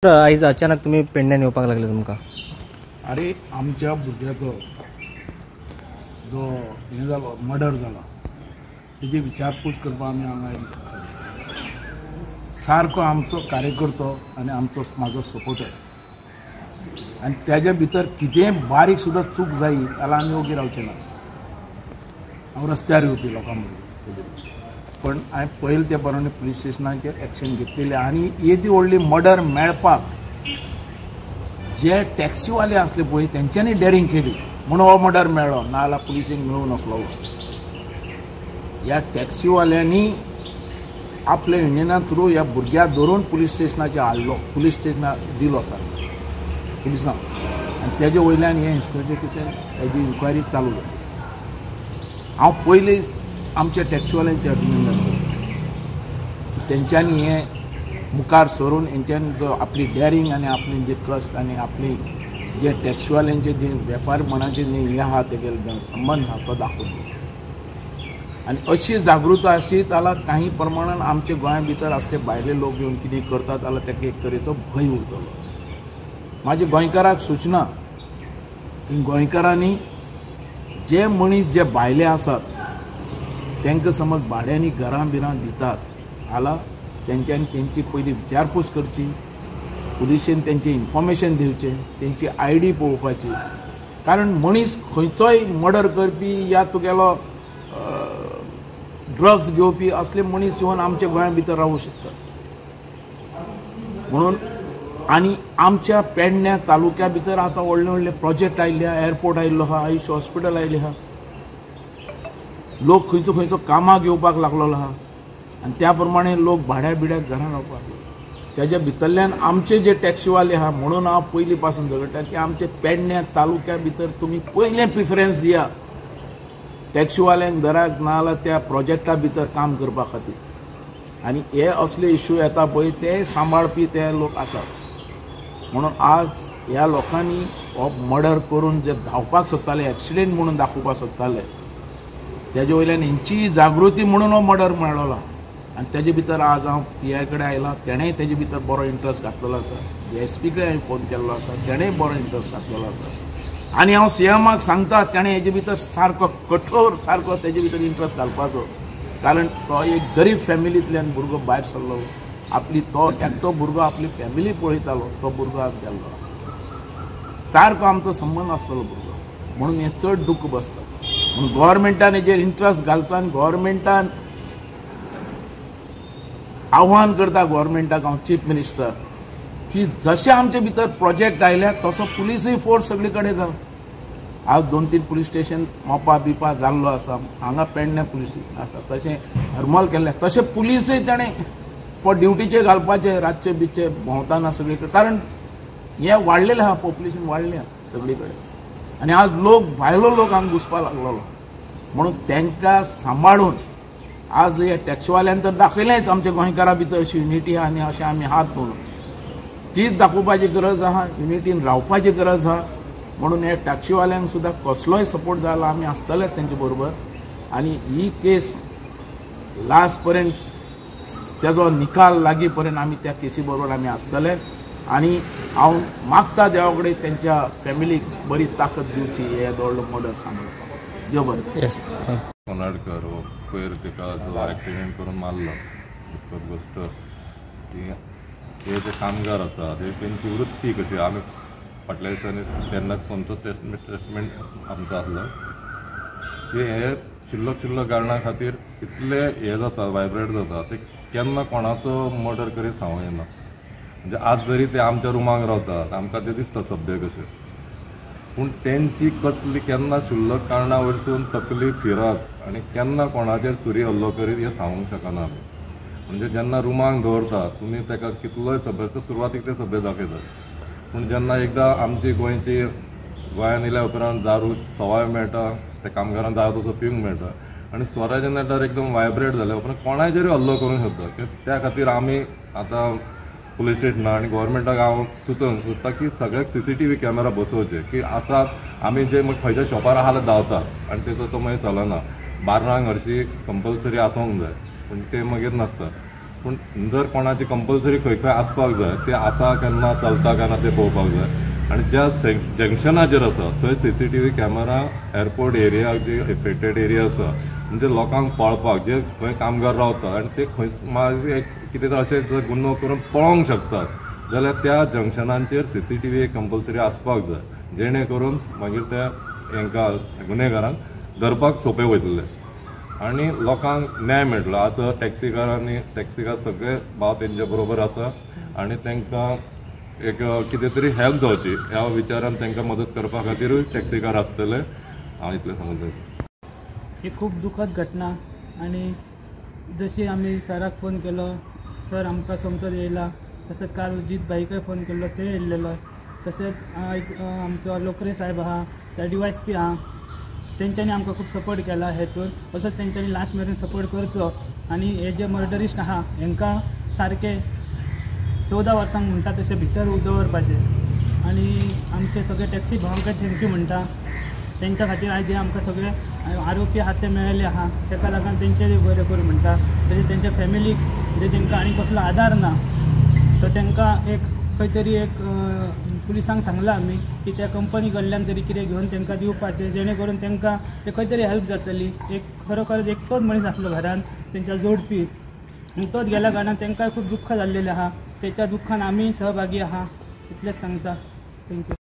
आयज अचानक तुम्ही पेडण्यान येवपाक लागले तुमकां? अरे आमच्या भुरग्याचो जो हे जालो मर्डर जाला तेजी विचारपूस करपाक आमी हांगा आयिल्ले. सारको आमचो कार्यकर्तो आनी म्हाजो सपोर्टर आनी तेज्या भितर कितेंय बारीक सुद्दां चूक जायी जाल्यार आमी ओगी रावचे ना. हांव रस्त्यार येवपी लोकां बरोबर, पण हांवें पयले ते प्रमाणे पुलीस स्टेशनाचेर एक्शन घेतलेलें आनी येदी व्हडली मर्डर मेळपाक जे टॅक्सीवाले असले पळय तेंच्यांनी डेरिंग केली म्हणून हो मर्डर मेळ्ळो, नाजाल्यार पुलिसेक मेळूं नासलो. ह्या टॅक्सीवाल्यांनी आपल्या युनियना थ्रू ह्या भुरग्याक धरून पुलीस स्टेशनाचेर हाडलो, पुलीस स्टेशनार दिलो सर पुलिसांक आनी तेजे वयल्यान हें इन्स्पेक्शन हेजी इन्क्वायरी चालू जाली. हांव पयलीं आमच्या टॅक्सीवाल्यांचे अभिनंदन करता, तेंच्यांनी हें मुखार सरून हेंच्यांनी जो आपली डेरिंग आनी आपली जे ट्रस्ट आनी आपली जे टॅक्सीवाल्यांचे जे वेपारपणाचे जे हे आहा तेगे संबंध आहा तो दाखोवन आनी अशी जागृताय आशी जाल्यार काही प्रमाणान आमच्या गोंया भितर असले भायले लोक येवन कितें करतात जाल्यार ताका एक तरेचो भंय उरतलो. म्हाजी गोंयकाराक सूचना की गोंयकारांनी जे मनीस जे भायले आसात तांकां समज भाड्यांनी घरां बिरां दितात जाल्यार तेंच्यांनी तेंची पयली विचारपूस करची, पुलिशेन तेंचें इन्फॉर्मेशन दिवचें, तेंची ID पळोवपाची. कारण मनीस खंयचोय मर्डर करपी या तुगेलो ड्रग्स घेवपी असले मनीस येवन आमच्या गोंया भितर रावूं शकतात. म्हणून आनी आमच्या पेडण्या तालुक्या भितर आतां व्हडले व्हडले प्रोजेक्ट आयिल्ले आहा, एअरपोर्ट आयिल्लो आहा, आयुष हॉस्पिटल आयिल्लें आहा, लोक खंयचो खंयचो कामाक येवपाक लागलेलो आहा आनी त्या प्रमाणे लोक भाड्या बिड्याक घरां रावपाक. तेज्या भितरल्यान आमचे जे टॅक्सीवाले आहा म्हणून हांव पयलीं पासून झगडटा की आमचे पेडण्या तालुक्या भितर तुमी पयलें प्रिफरन्स दिया टॅक्सीवाल्यांक घराक नाजाल्यार त्या प्रोजेक्टा भितर काम करपा खातीर. आनी हे असले इश्यू येता पळय ते सांबाळपी ते लोक आसात. म्हणून आज ह्या लोकांनी हो मर्डर करून जे धांवपाक सोदताले, एक्सिडेंट म्हणून दाखोवपाक सोदताले, तेजे वयल्यान हेंची जागृती म्हणून हो मर्डर मेळ्ळो. आनी तेजे भितर आज हांव PI कडेन आयला, तेणेंय तेजे भितर बरो इंट्रस्ट घातलेलो आसा. SP कडेन हांवें फोन केल्लो आसा, तेणेंय बरो इंट्रस्ट घातलेलो आसा. आनी हांव CMाक सांगता तेणें हेजे भितर सारको कठोर सारको तेजे भितर इंट्रस्ट घालपाचो. कारण तो एक गरीब फॅमिलींतल्यान भुरगो भायर सरलो, आपली तो एकटो भुरगो आपली फॅमिली पळयतालो, तो भुरगो आज गेल्लो. सारको आमचो संबंद आसलेलो भुरगो, म्हणून हें चड दूख बसता. म्हणून गव्हर्मेंटान हेजेर इंट्रस्ट घालचो आनी गव्हर्मेंटान आव्हान करता गव्हर्मेंटाक हांव चीफ मिनिस्टर की जशे आमचे भितर प्रोजेक्ट आयल्या तसो पुलीसय फोर्स सगळे कडेन जावं. आज 2-3 पुलीस स्टेशन मोपा बिपा जाल्लो आसा, हांगा पेडण्या पुलीस आसा, तशें हरमल केल्लें तशें पुलीसय ताणें फॉर ड्युटीचेर घालपाचें, रातचे बिचे भोंवताना सगळे कडेन. कारण हें वाडलेलें आहा, पॉप्युलेशन वाडलें आहा सगळे कडेन आनी आज लोक भायलो लोक हांगा घुसपाक लागलेलो. म्हणून तांकां सांबाळून आज हे टॅक्सीवाल्यांनी तर दाखयलेंच आमच्या गोंयकारा भितर अशी युनिटी आहा आनी अशें आमी आहात म्हणून तीच दाखोवपाची गरज आहा, युनिटीन रावपाची गरज आहा. म्हणून हे टॅक्सीवाल्यांक सुद्दां कसलोय सपोर्ट जालो आमी आसतलेच तेंचे बरोबर. आनी ही केस लास्ट पर्यंत तेजो निकाल लागीं पर्यंत आमी त्या केसी बरोबर आमी आसतले. आनी हांव मागता देवा कडेन तेंच्या फॅमिलीक बरी ताकद दिवची हे व्हडलो मर्डर सांबाळपाक. देव बरें. येस, कोनाडकर हो पयर ताका जो एक्सिडेंट करून मारलो, दुखद गोश्ट ती हे जे कामगार आसा तेंची वृत्ती कशी आमी फाटल्या दिसांनी तेन्नाच सोमचो टेस्टमेंट आमचो आसलो ते हे शिल्लक कारणां खातीर इतले हे जाता, वायब्रेट जाता, ते केन्ना कोणाचो मर्डर करीत सांगूं येना. म्हणजे आज जरी ते आमच्या रुमाक रावतात आमकां ते दिसता सभ्य कशें, पूण तेंची कसली केन्ना शुल्लक कारणां वयरसून तकली फिरत आनी केन्ना कोणाचेर सुरी हल्लो करीत हें सांगूंक शकना आमी. म्हणजे जेन्ना रुमाक दवरता तुमी ताका कितलोय सभ्य, सुरवातीक ते सभ्य दाखयतात, पूण जेन्ना एकदां आमची गोंयची गोंयांत येयल्या उपरांत दारू सवाय मेळटा, त्या कामगारांक दारू तसो पिवंक मेळटा आनी स्वराज्य नेटार एकदम वायब्रेट जाल्या उपरांत कोणाचेरूय हल्लो करूंक शकता. त्या खातीर आमी आतां पुलीस स्टेशनां आनी गव्हर्मेंटाक हांव सुचोवंक सोदता की सगळ्याक CCTV कॅमेरा बसोवचे की आसात. आमी जे खंयच्या शॉपार आहा धांवतात आनी तेचो तो मागीर चलना. बार्रांक हरशीं कंपल्सरी आसूंक जाय, पूण ते मागीर नासता. पूण जर कोणाची कंपल्सरी खंय खंय आसपाक जाय ते आसा केन्ना चलता केन्ना ते पळोवपाक जाय आनी ज्या जंक्शनाचेर आसा थंय CCTV कॅमेरा एअरपोर्ट एरिया जे एफेक्टेड एरिया आसा म्हणजे लोकांक पळोवपाक जे खंय कामगार रावता आनी ते खंय कितें अशें जर गुन्हो करून पळोवंक शकतात जाल्यार त्या जंक्शनांचेर CCTV कंपल्सरी आसपाक जाय जेणे करून मागीर त्या हांकां गुन्हेगारांक धरपाक सोंपें वयतलें आनी लोकांक न्याय मेळटलो. आतां टॅक्सीकार सगळे भाव तेंच्या बरोबर आसा आनी तांकां एक कितें तरी हेल्प जावची ह्या विचारान तांकां मदत करपा खातीरूय टॅक्सीकार आसतले. हांव इतलें सांगूंक जाय. ही खूप दुखद घटना आणि जशी आम्ही सराक फोन केलो सर आमकां समजत येयला तसंच काल जित भाईकाय फोन केल्लो ते येयल्लेलो तशेंच आयज आमचो लोकरे साहेब आहा त्या DYSP आहा तेंच्यांनी आमकां खूब सपोर्ट केला हेतून तसोच तेंच्यांनी लास्ट मेरेन सपोर्ट करचो आनी हे जे मर्डरिस्ट आहा हांकां सारके 14 वर्सांक म्हणटा तशें भितर दवरपाचे आनी आमचे सगळे टॅक्सी भावांक थँक्यू म्हणटा तेंच्या खातीर आयज आमकां सगळे आरोपी आहात ते मेळ्ळे आहा तेका लागून तेंचे बरें करूं म्हणटा तशेंच तेंच्या फॅमिलीक म्हणजे तेंकां आनी कसलो आधार ना तर तेंकां एक खंय तरी एक पुलिसांक सांगलां आमी की त्या कंपनी कडल्यान तरी कितें घेवन तेंकां दिवपाचें जेणे करून तेंकां ते खंय तरी हेल्प जातली. एक खरोखरच एकटोच मनीस आसलो घरान तेंच्या जोडपी तोच गेल्या कारणान तेंकां खूब दुख्ख जाल्लेलें आहा. तेच्या दुख्खान आमी सहभागी आहा इतलेंच सांगता. थँक्यू.